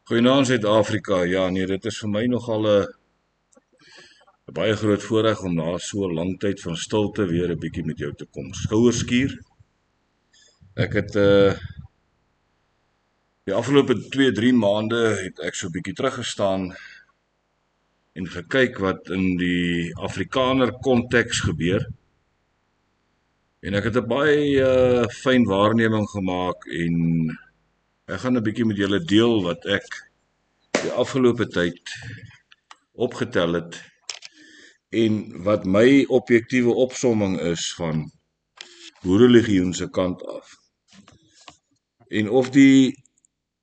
Goeienaand Suid-Afrika. Ja, nee, dit is vir my nogal 'n baie groot voorreg om na so 'n lang tyd van stilte weer 'n bietjie met jou te kom skouerskuur. Ek het die afgelope 2, 3 maande het ek so 'n bietjie teruggestaan en gekyk wat in die Afrikaner konteks gebeur. En ek het 'n baie fyn waarneming gemaak en ek gaan 'n bietjie met julle deel wat ek die afgelope tyd opgetel het en wat my objektiewe opsomming is van Boerelegioen se kant af. En of die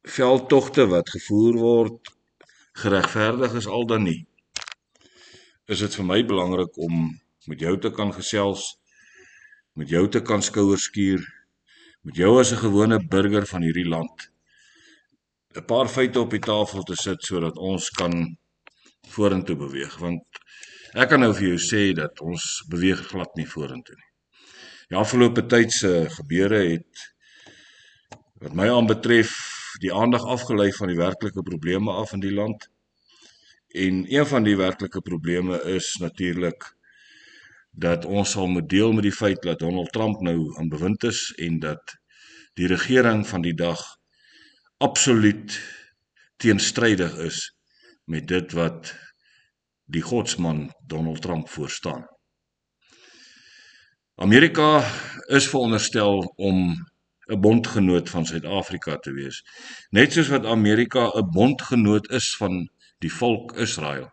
veldtogte wat gevoer word geregverdig is al dan nie, is dit vir my belangrik om met jou te kan gesels, met jou te kan skouerskuur, met jou as 'n gewone burger van hierdie land 'n paar feite op die tafel te sit sodat ons kan vorentoe beweeg, want ek kan nou vir jou sê dat ons beweeg glad nie vorentoe nie. Die afgelope tyd se gebeure het wat my aanbetref die aandag afgelei van die werklike probleme af in die land. En een van die werklike probleme is natuurlik dat ons sal moet deel met die feit dat Donald Trump nou aan bewind is en dat die regering van die dag absoluut teenstrydig is met dit wat die godsman Donald Trump voorstaan. Amerika is veronderstel om 'n bondgenoot van Suid-Afrika te wees, net soos wat Amerika 'n bondgenoot is van die volk Israel.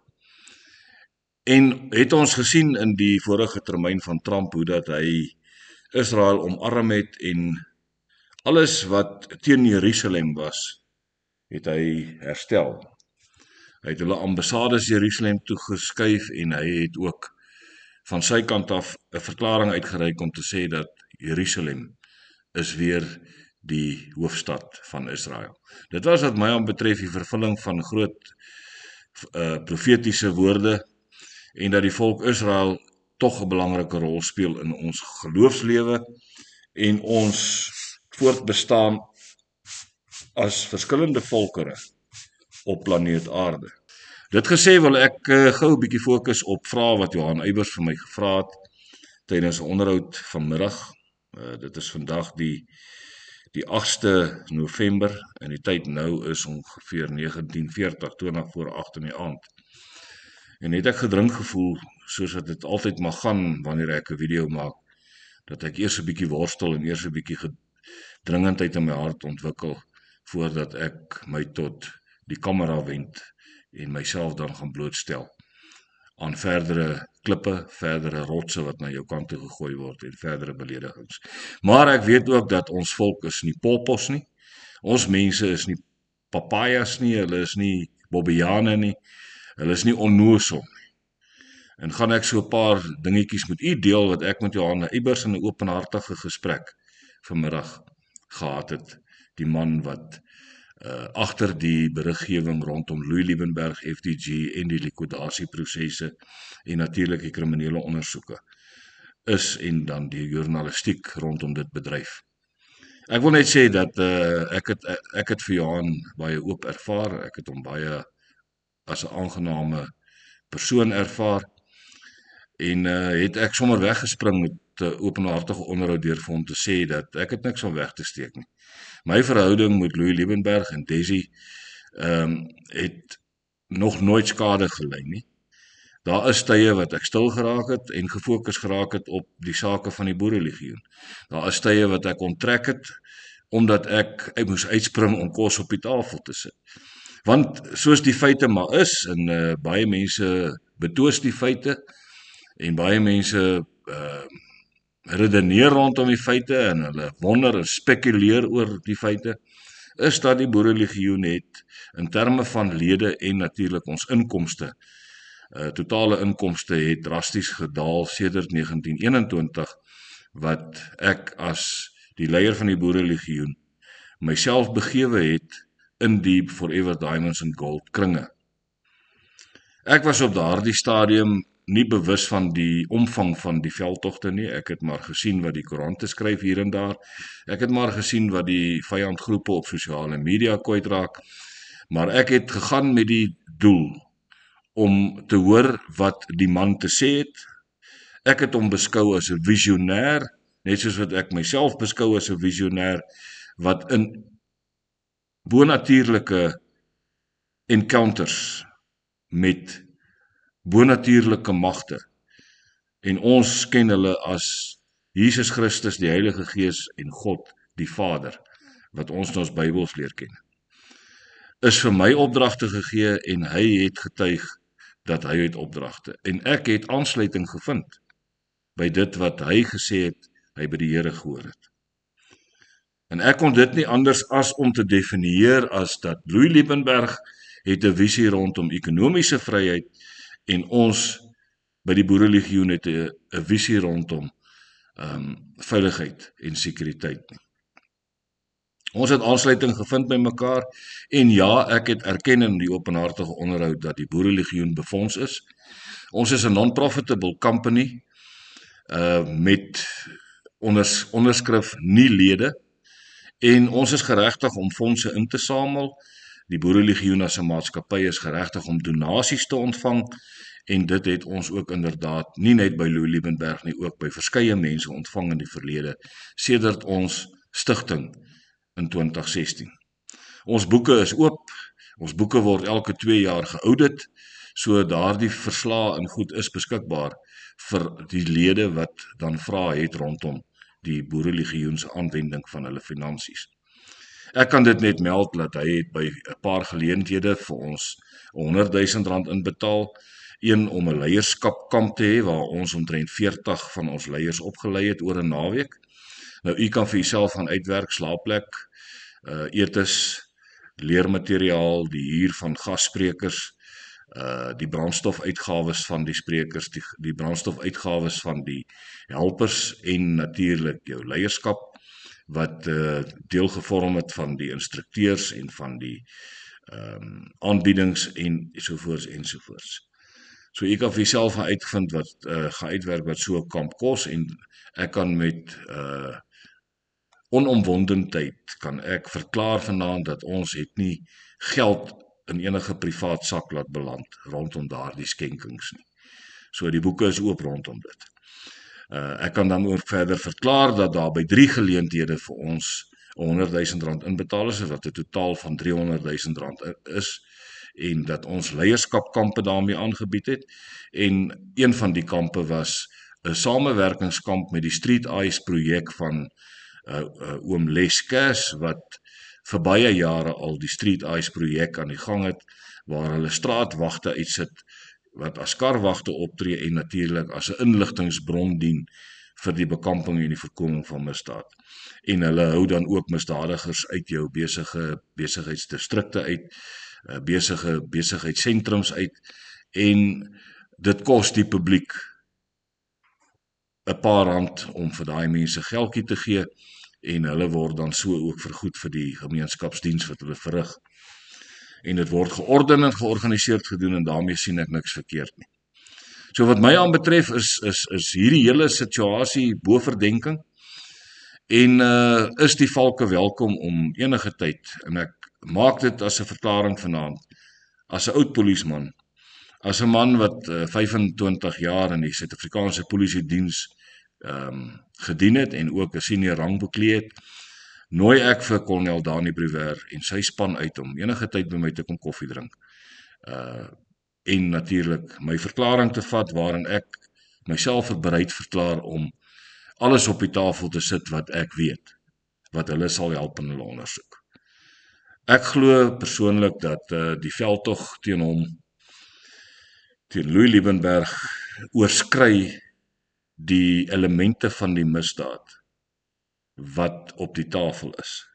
En het ons gesien in die vorige termyn van Trump hoe dat hy Israel omarm het en alles wat teen Jerusalem was, het hy herstel. Hy het hulle ambassades Jerusalem toe geskuif en hy het ook van sy kant af 'n verklaring uitgereik om te sê dat Jerusalem is weer die hoofstad van Israel. Dit was wat my aanbetref die vervulling van groot profetiese woorde en dat die volk Israel tog 'n belangrike rol speel in ons geloofslewe en ons voortbestaan as verskillende volkere op planeet Aarde. Dit gesê wil ek gou 'n bietjie fokus op vrae wat Johan Eybers vir my gevra het tydens 'n onderhoud vanmiddag. Dit is vandag die 8de November en die tyd nou is ongeveer 19:40, 20 voor 8 in die aand. En het ek gedring gevoel, soos wat dit altyd mag gaan wanneer ek 'n video maak, dat ek eers 'n bietjie worstel en eers 'n bietjie dringendheid in my hart ontwikkel voordat ek my tot die kamera wend en myself dan gaan blootstel aan verdere klippe, verdere rotse wat na jou kant toe gegooi word en verdere beledigings. Maar ek weet ook dat ons volk is nie poppos nie. Ons mense is nie papajas nie, hulle is nie bobbejane nie. Hulle is nie onnoosel nie. En gaan ek so 'n paar dingetjies met u deel wat ek met Johan Eybers in 'n openhartige gesprek vanmiddag gehad het. Die man wat agter die beriggewing rondom Louis Liebenberg, FDG en die likwidasieprosesse en natuurlik die kriminele ondersoeke is en dan die journalistiek rondom dit bedryf. Ek wil net sê dat ek het vir Johan baie oop ervaar, ek het hom baie as 'n aangename persoon ervaar en het ek sommer weggespring met 'n openhartige onderhoud deur vir hom te sê dat ek het niks om weg te steek nie. My verhouding met Louis Liebenberg en Desi het nog nooit skade gelei nie. Daar is tye wat ek stil geraak het en gefokus geraak het op die sake van die Boerelegioen. Daar is tye wat ek onttrek het omdat ek moes uitspring om kos op die tafel te sit. Want soos die feite maar is en baie mense betwis die feite en baie mense redeneer rondom die feite en hulle wonder en spekuleer oor die feite, is dat die Boerelegioen het in terme van lede en natuurlik ons inkomste, totale inkomste het drasties gedaal sedert 1921 wat ek as die leier van die Boerelegioen myself begewe het in die Forever Diamonds and Gold kringe. Ek was op daardie stadium nie bewus van die omvang van die veldtogte nie. Ek het maar gesien wat die koerante skryf hier en daar. Ek het maar gesien wat die vyandgroepe op sosiale media kwytraak. Maar ek het gegaan met die doel om te hoor wat die man te sê het. Ek het hom beskou as 'n visionêr, net soos wat ek myself beskou as 'n visionêr, wat in bonatuurlike encounters met bonatuurlike magte, en ons ken hulle as Jesus Christus, die Heilige Gees en God, die Vader, wat ons in ons Bybels leer ken, is vir my opdragte gegee en hy het getuig dat hy het opdragte. En ek het aansluiting gevind by dit wat hy gesê het, hy by die Here gehoor het. En ek kon dit nie anders as om te definieer as dat Louis Liebenberg het 'n visie rondom ekonomiese vryheid en ons by die Boerelegioen het 'n visie rondom veiligheid en sekuriteit. Ons het aansluiting gevind by mekaar en ja, ek het erken in die openhartige onderhoud dat die Boerelegioen befonds is. Ons is 'n non-profitable company met onderskrif nie lede, en ons is geregtig om fondse in te samel. Die Boerelegioen as 'n maatskappy is geregtig om donasies te ontvang, en dit het ons ook inderdaad nie net by Louis Liebenberg nie, ook by verskeie mense ontvang in die verlede, sedert ons stigting in 2016. Ons boeke is oop, ons boeke word elke 2 jaar geaudit, so daardie verslae en goed is beskikbaar vir die lede wat dan vrae het rondom die Boerelegioen se aanwending van hulle finansies. Ek kan dit net meld dat hy het by 'n paar geleenthede vir ons R100,000 inbetaal, een om 'n leierskapkamp te hê waar ons omtrent 40 van ons leiers opgelei het oor 'n naweek. Nou u kan vir jouself gaan uitwerk, slaapplek, etes, leermateriaal, die huur van gassprekers, die brandstofuitgawes van die sprekers, die brandstofuitgawes van die helpers en natuurlik jou leierskap wat deel gevorm het van die instrukteurs en van die aanbiedings en sovoorts. So ek kan vir jouself gaan uitwerk wat so 'n kamp kos, en ek kan met onomwondendheid kan ek verklaar vanaand dat ons het nie geld in enige privaat sak laat beland rondom daardie skenkings nie. So die boeke is oop rondom dit. Ek kan dan ook verder verklaar dat daar by 3 geleenthede vir ons R100,000 inbetaal is, wat 'n totaal van R300,000 is, en dat ons leierskapkampe daarmee aangebied het, en een van die kampe was 'n samewerkingskamp met die Street Eyes projek van oom Les Kers, wat vir baie jare al die Street Eyes projek aan die gang het, waar hulle straatwagte uitsit wat as karwagte optree en natuurlik as 'n inligtingsbron dien vir die bekamping en die voorkoming van misdaad. En hulle hou dan ook misdadigers uit jou besigheidsdistrikte uit, besigheidssentrums uit, en dit kos die publiek 'n paar rand om vir daai mense geldjie te gee, en hulle word dan so ook vergoed vir die gemeenskapsdiens wat hulle verrig. En dit word georden en georganiseerd gedoen, en daarmee sien ek niks verkeerd nie. So wat my aanbetref is hierdie hele situasie bo verdenking, en is die valke welkom om enige tyd, en ek maak dit as 'n verklaring vanaand, as 'n oud polisieman, as 'n man wat 25 jaar in die Suid-Afrikaanse Polisiediens gedien het en ook 'n senior rang beklee het, nooi ek vir kolonel Dani Briwer en sy span uit om enige tyd by my te kom koffie drink. En natuurlik my verklaring te vat waarin ek myself bereid verklaar om alles op die tafel te sit wat ek weet, wat hulle sal help in hulle ondersoek. Ek glo persoonlik dat die veldtog teen Louis Liebenberg, oorskry die elemente van die misdaad wat op die tafel is.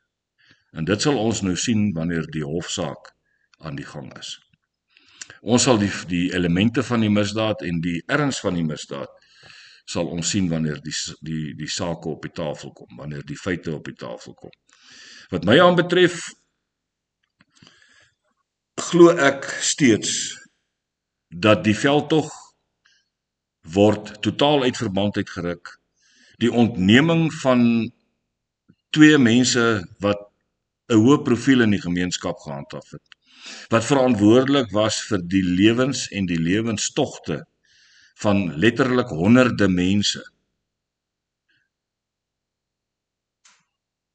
En dit sal ons nou sien wanneer die hofsaak aan die gang is. Ons sal die elemente van die misdaad en die erns van die misdaad sal ons sien wanneer die sake op die tafel kom, wanneer die feite op die tafel kom. Wat my aanbetref, glo ek steeds dat die veldtog word totaal uit verband uitgeruk. Die ontneming van 2 mense wat 'n hoë profiel in die gemeenskap gehandhaaf het, wat verantwoordelik was vir die lewens en die lewenstogte van letterlik honderde mense,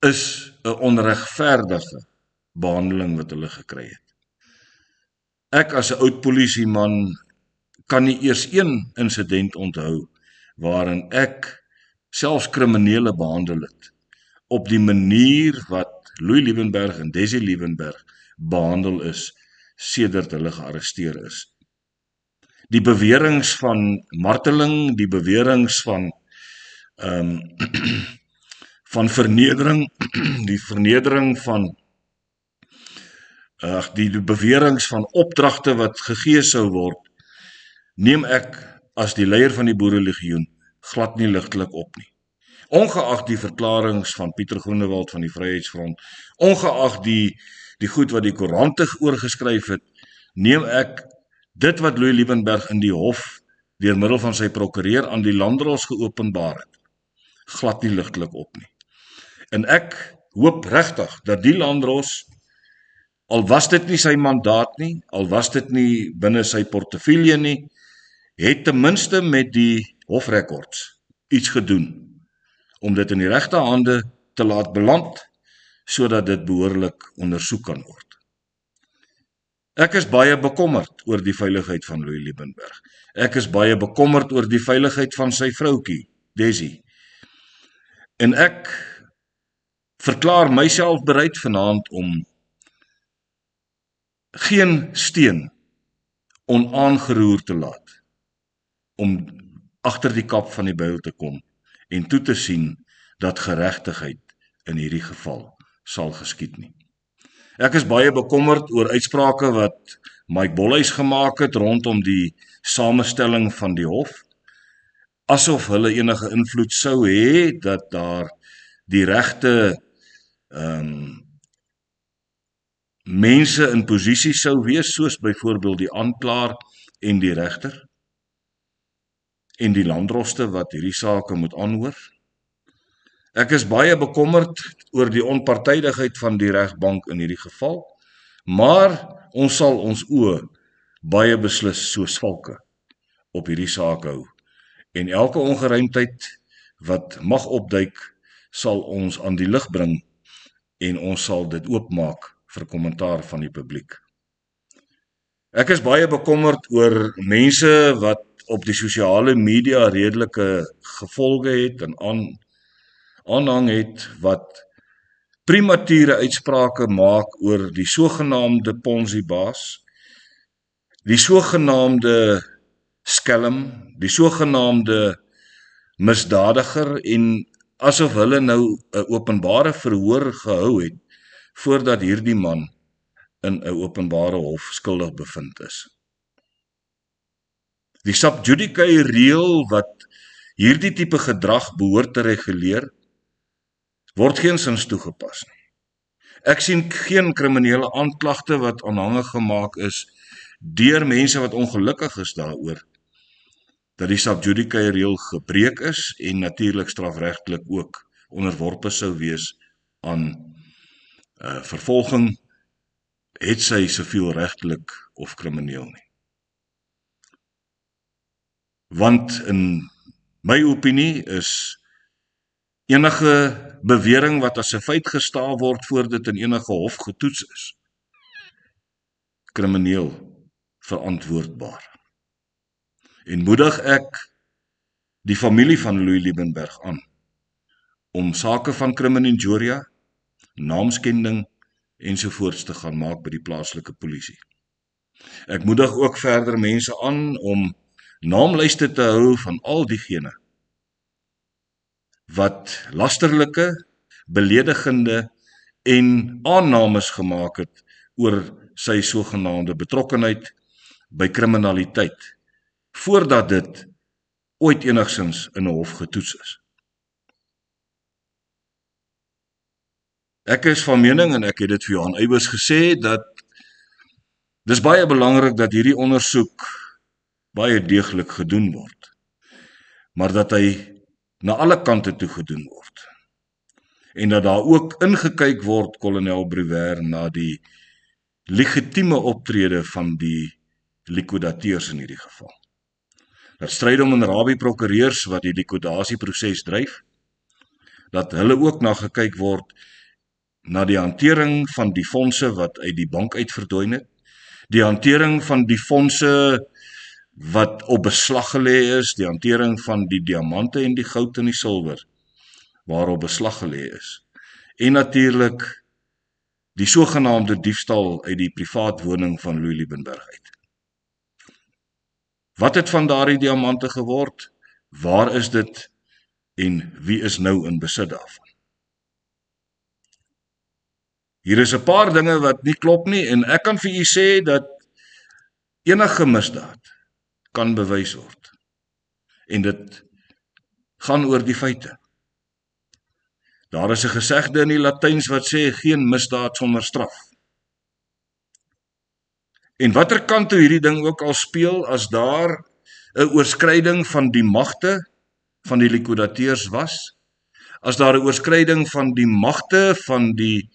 is 'n onregverdige behandeling wat hulle gekry het. Ek as 'n oud polisieman kan nie eers een insident onthou waarin ek selfs kriminele behandel het op die manier wat Louis Liebenberg en Desi Liebenberg behandel is sedert hulle gearresteer is. Die beweringe van marteling, die beweringe van vernedering, die vernedering van die beweringe van opdragte wat gegee sou word, neem ek as die leier van die Boerelegioen glad nie ligtelik op nie. Ongeag die verklaringe van Pieter Groenewald van die Vryheidsfront, ongeag die goed wat die koerante oorgeskryf het, neem ek dit wat Louis Liebenberg in die hof deur middel van sy prokureur aan die landdros geopenbaar het, glad nie ligtelik op nie. En ek hoop regtig dat die landdros, al was dit nie sy mandaat nie, al was dit nie binne sy portefeulje nie, het ten minste met die hofrekords iets gedoen om dit in die regte hande te laat beland, sodat dit behoorlik ondersoek kan word. Ek is baie bekommerd oor die veiligheid van Louis Liebenberg. Ek is baie bekommerd oor die veiligheid van sy vroutjie, Desi. En ek verklaar myself bereid vanaand om geen steen onaangeroer te laat, om agter die kap van die byl te kom en toe te sien dat geregtigheid in hierdie geval sal geskied nie. Ek is baie bekommerd oor uitsprake wat Mike Bolhuis gemaak het rondom die samestelling van die hof, asof hulle enige invloed sou hê dat daar die regte mense in posisie sou wees, soos byvoorbeeld die aanklaer en die regter, en die landdroste wat hierdie sake moet aanhoor. Ek is baie bekommerd oor die onpartydigheid van die regbank in hierdie geval, maar ons sal ons oë baie beslis soos valke op hierdie saak hou, en elke ongeruimdheid wat mag opduik, sal ons aan die lig bring, en ons sal dit oopmaak vir kommentaar van die publiek. Ek is baie bekommerd oor mense wat op die sosiale media redelike gevolge het en aanhang het, wat premature uitsprake maak oor die sogenaamde Ponzi-baas, die sogenaamde skelm, die sogenaamde misdadiger, en asof hulle nou 'n openbare verhoor gehou het voordat hierdie man in 'n openbare hof skuldig bevind is. Die sub judice reël wat hierdie tipe gedrag behoort te reguleer, word geensins toegepas nie. Ek sien geen kriminele aanklagte wat aanhangig gemaak is deur mense wat ongelukkig is daaroor dat die sub judice reël gebreek is en natuurlik strafregtelik ook onderworpe sou wees aan vervolging, het sy sivielregtelik of krimineel nie. Want in my opinie is enige bewering wat as 'n feit gestel word voor dit in enige hof getoets is, krimineel verantwoordbaar. En moedig ek die familie van Louis Liebenberg aan om sake van crimen injuria, naamskending ensovoorts te gaan maak by die plaaslike polisie. Ek moedig ook verder mense aan om naamlyste te hou van al diegene wat lasterlike, beledigende en aannames gemaak het oor sy sogenaamde betrokkenheid by kriminaliteit, voordat dit ooit enigsins in 'n hof getoets is. Ek is van mening, en ek het dit vir Johan Eybers gesê, dat dis baie belangrik dat hierdie ondersoek baie deeglik gedoen word, maar dat hy na alle kante toe gedoen word, en dat daar ook ingekyk word, kolonel Brouwer, na die legitieme optrede van die likwidateurs in hierdie geval. Dat stryd om en rabie prokureurs wat die likwidasieproses dryf, dat hulle ook na gekyk word na die hantering van die fondse wat uit die bank uit verdwyn het, die hantering van die fondse wat op beslag gelê is, die hantering van die diamante en die goud en die silwer waarop beslag gelê is, en natuurlik die sogenaamde diefstal uit die privaat woning van Louis Liebenberg uit. Wat het van daardie diamante geword? Waar is dit en wie is nou in besit daarvan? Hier is 'n paar dinge wat nie klop nie en ek kan vir u sê dat enige misdaad kan bewys word. En dit gaan oor die feite. Daar is 'n gesegde in die Latyns wat sê geen misdaad sonder straf. En watter kant toe hierdie ding ook al speel, as daar 'n oorskryding van die magte van die likwidateurs was, as daar 'n oorskryding van die magte van die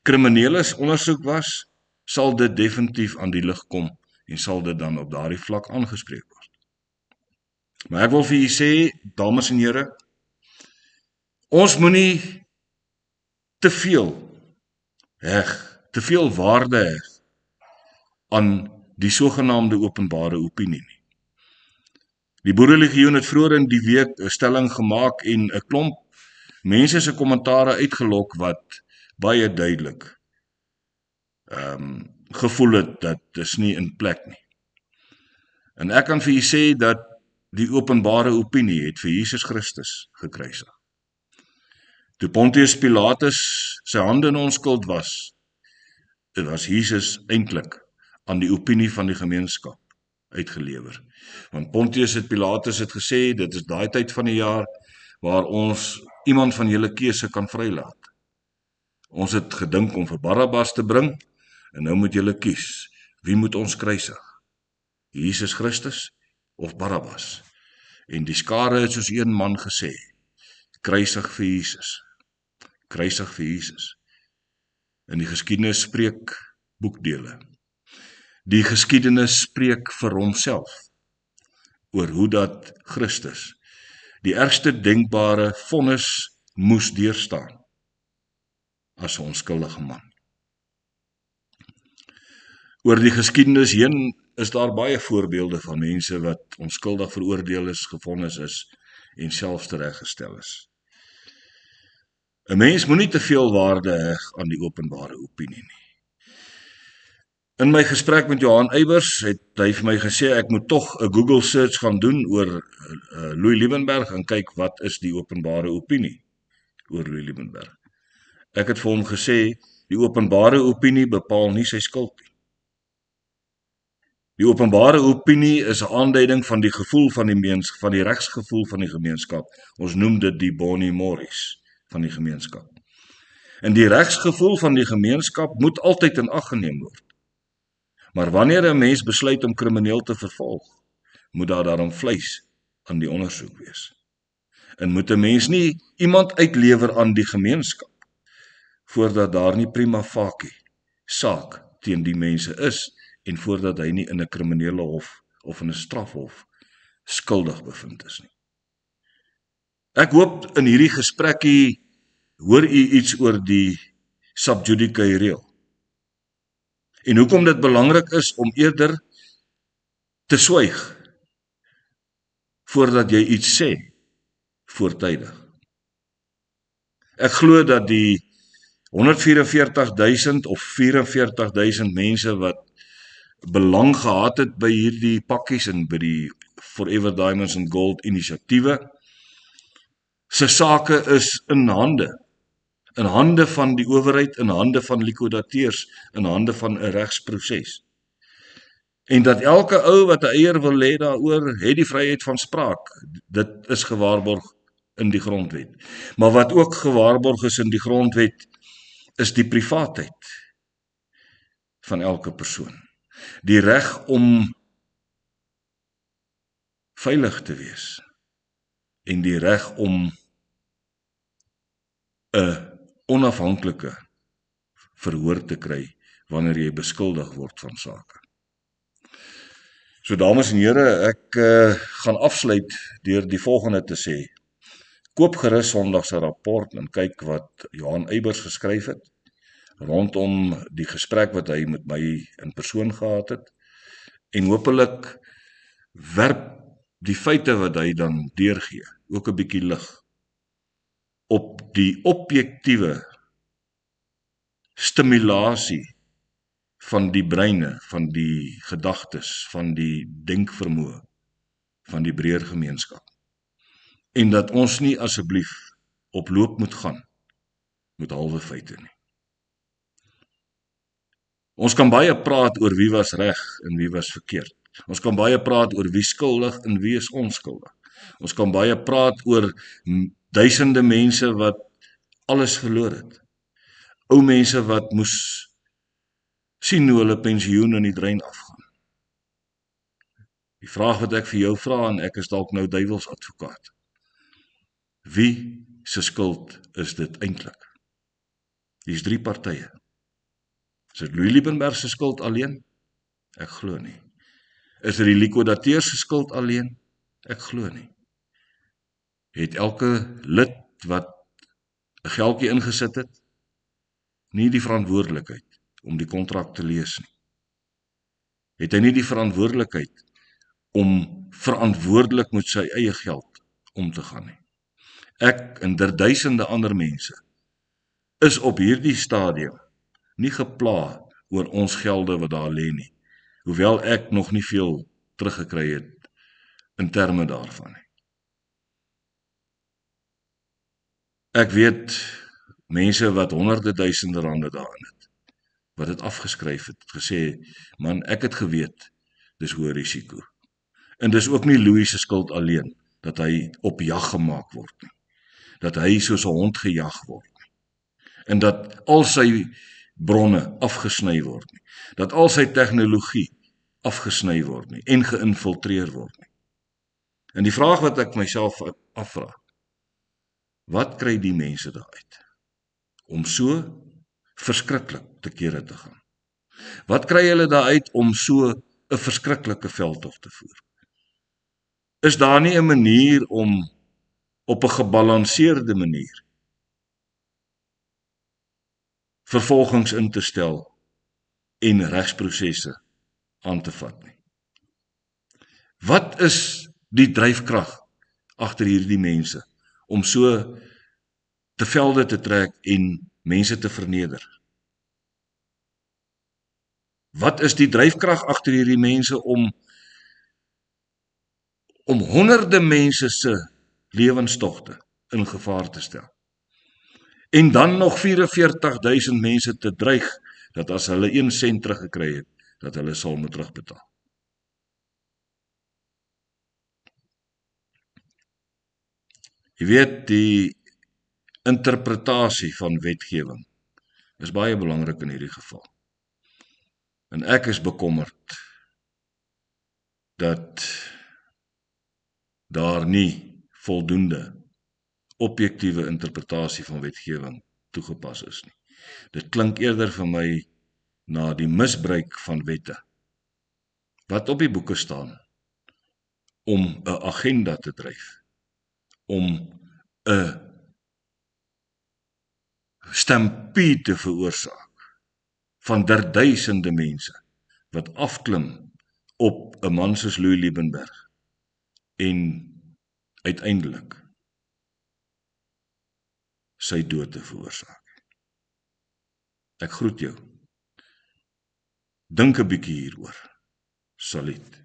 krimineles ondersoek was, sal dit definitief aan die lig kom en sal dit dan op daardie vlak aangespreek word. Maar ek wil vir julle sê, dames en here, ons moenie te veel waarde heg aan die sogenaamde openbare opinie nie. Die Boerelegioen het vroeër in die week 'n stelling gemaak en 'n klomp mense se kommentare uitgelok wat baie duidelik gevoel het dat dis nie in plek nie. En ek kan vir julle sê dat die openbare opinie het vir Jesus Christus gekruisig. Toe Pontius Pilatus sy hande in onskuld was, dit was Jesus eintlik aan die opinie van die gemeenskap uitgelewer. Want Pontius Pilatus het gesê, dit is daai tyd van die jaar waar ons iemand van julle keuse kan vrylaat. Ons het gedink om vir Barabbas te bring, en nou moet julle kies, wie moet ons kruisig? Jesus Christus of Barabbas? En die skare het soos een man gesê, kruisig vir Jesus. Kruisig vir Jesus. En die geskiedenis spreek boekdele. Die geskiedenis spreek vir homself oor hoe dat Christus die ergste denkbare vonnis moes deurstaan as 'n onskuldige man. Oor die geskiedenis heen is daar baie voorbeelde van mense wat onskuldig veroordeel is, gevonnis is en selfs tereggestel is. 'n Mens moenie te veel waarde heg aan die openbare opinie nie. In my gesprek met Johan Eybers het hy vir my gesê ek moet tog 'n Google search gaan doen oor Louis Liebenberg en kyk wat is die openbare opinie oor Louis Liebenberg. Ek het vir hom gesê die openbare opinie bepaal nie sy skuld nie. Die openbare opinie is 'n aanduiding van die gevoel van die regsgevoel van die gemeenskap. Ons noem dit die boni moris van die gemeenskap. En die regsgevoel van die gemeenskap moet altyd in ag geneem word. Maar wanneer 'n mens besluit om krimineel te vervolg, moet daar daarom vleis aan die ondersoek wees. En moet 'n mens nie iemand uitlewer aan die gemeenskap voordat daar nie prima facie saak teen die mense is en voordat hy nie in 'n kriminele hof of in 'n strafhof skuldig bevind is nie. Ek hoop in hierdie gesprekkie hoor u iets oor die sub judice reël. En hoekom dit belangrik is om eerder te swyg voordat jy iets sê voortydig. Ek glo dat die 144.000 of 44.000 mense wat belang gehad het by hierdie pakkies en by die Forever Diamonds and Gold inisiatiewe, se sake is in hande van die owerheid, in hande van likwidateurs, in hande van 'n regsproses. En dat elke ou wat 'n eier wil hê daaroor, het die vryheid van spraak. Dit is gewaarborg in die grondwet. Maar wat ook gewaarborg is in die grondwet, is die privaatheid van elke persoon. Die reg om veilig te wees en die reg om 'n onafhanklike verhoor te kry wanneer jy beskuldig word van sake. So dames en here, ek gaan afsluit deur die volgende te sê. Koop gerus Sondag se rapport en kyk wat Johan Eybers geskryf het rondom die gesprek wat hy met my in persoon gehad het. En hopelik werp die feite wat hy dan deurgee ook 'n bietjie lig op die objektiewe stimulasie van die breine, van die gedagtes, van die denkvermoë van die breër gemeenskap. En dat ons nie asseblief op loop moet gaan met halwe feite nie. Ons kan baie praat oor wie was reg en wie was verkeerd. Ons kan baie praat oor wie skuldig en wie is onskuldig. Ons kan baie praat oor duisende mense wat alles verloor het. Ou mense wat moes sien hoe hulle pensioen in die drein afgaan. Die vraag wat ek vir jou vra, en ek is dalk nou duiwelsadvokaat. Wie se skuld is dit eintlik? Hier's 3 partye. Is dit Louis Liebenberg se skuld alleen? Ek glo nie. Is dit die likwidateurs se skuld alleen? Ek glo nie. Het elke lid wat 'n geldjie ingesit het, nie die verantwoordelikheid om die kontrak te lees nie? Het hy nie die verantwoordelikheid om verantwoordelik met sy eie geld om te gaan nie? Ek en duisende ander mense is op hierdie stadium nie gepla oor ons gelde wat daar lê nie, hoewel ek nog nie veel teruggekry het in terme daarvan nie. Ek weet mense wat honderde duisende rande daarin het, wat dit afgeskryf het, gesê, man, ek het geweet, dis hoë risiko. En dis ook nie Louis se skuld alleen, dat hy op jag gemaak word nie, dat hy soos 'n hond gejag word nie, en dat al sy bronne afgesny word nie, dat al sy tegnologie afgesny word nie, en geïnfiltreer word nie. En die vraag wat ek myself afvra, wat kry die mense daaruit om so verskriklik te kere te gaan? Wat kry hulle daaruit om so 'n verskriklike veldtog te voer? Is daar nie 'n manier om op 'n gebalanseerde manier vervolgings in te stel en regsprosesse aan te vat nie? Wat is die dryfkrag agter hierdie mense om so te velde te trek en mense te verneder? Wat is die dryfkrag agter hierdie mense om honderde mense se lewenstogte in gevaar te stel? En dan nog 44.000 mense te dreig dat as hulle 1 sent teruggekry het, dat hulle sal moet terugbetaal. Jy weet, die interpretasie van wetgewing is baie belangrik in hierdie geval. En ek is bekommerd dat daar nie voldoende objektiewe interpretasie van wetgewing toegepas is nie. Dit klink eerder vir my na die misbruik van wette wat op die boeke staan om 'n agenda te dryf, om 'n stampede te veroorsaak van duisende mense wat afklim op 'n man soos Louis Liebenberg en uiteindelik sy dood te veroorsaak. Ek groet jou. Dink 'n bietjie hieroor. Saluut.